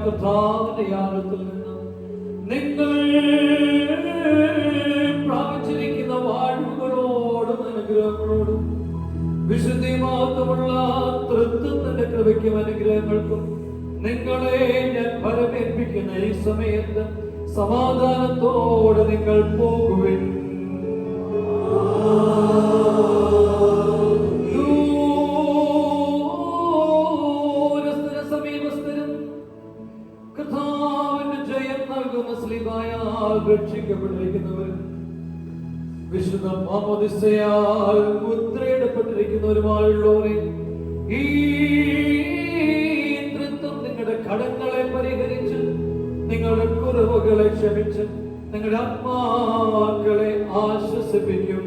കർത്താവിന്റെ യാഗത്തിൽ നിന്ന് നിങ്ങൾ പ്രാപിച്ചിരിക്കുന്ന വാഴ്വുകളോടും അനുഗ്രഹങ്ങളോടും വിശുദ്ധിമാത്രമുള്ള തൃത്വത്തിന്റെ കൃപയ്ക്കും അനുഗ്രഹങ്ങൾക്കും നിങ്ങളെ ഞാൻ ഫലമേൽപ്പിക്കുന്ന ഈ സമയത്ത് സമാധാനത്തോടെ നിങ്ങൾ പോകുവിൻ. സമീപസ്ഥരും കർത്താവിന്റെ ജയം നൽകുന്ന സ്ലീബായാൽ രക്ഷിക്കപ്പെട്ടിരിക്കുന്നവരും വിശുദ്ധ മാമോദിസയാൽ മുദ്രയിടപ്പെട്ടിരിക്കുന്നവരുമായുള്ളവരെ, ഈ തൃത്വം നിങ്ങളുടെ കടങ്ങളെ പരിഹരിച്ച് നിങ്ങളുടെ കുറവുകളെ ക്ഷമിച്ച് നിങ്ങളുടെ ആത്മാക്കളെ ആശ്വസിപ്പിക്കും.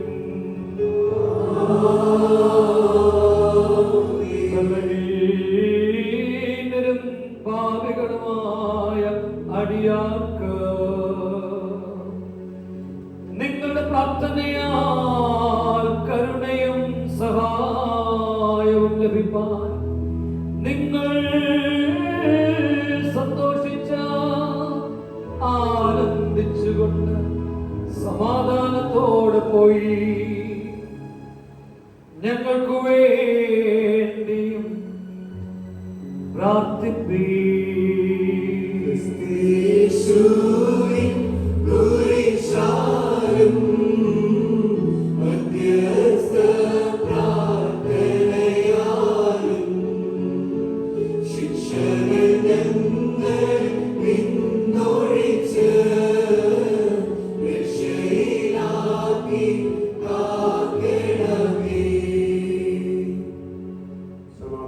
ബലഹീനരും പാപികളുമായ അടിയാർക്ക് നിങ്ങളുടെ പ്രാർത്ഥനയാൽ കരുണയും സഹായവും ലഭിപ്പാൻ നിങ്ങൾ സന്തോഷിച്ച ആനന്ദിച്ചുകൊണ്ട് സമാധാനത്തോടെ പോയി ഞങ്ങൾക്ക് വേണ്ടിയും പ്രാർത്ഥിപ്പീൻ. Be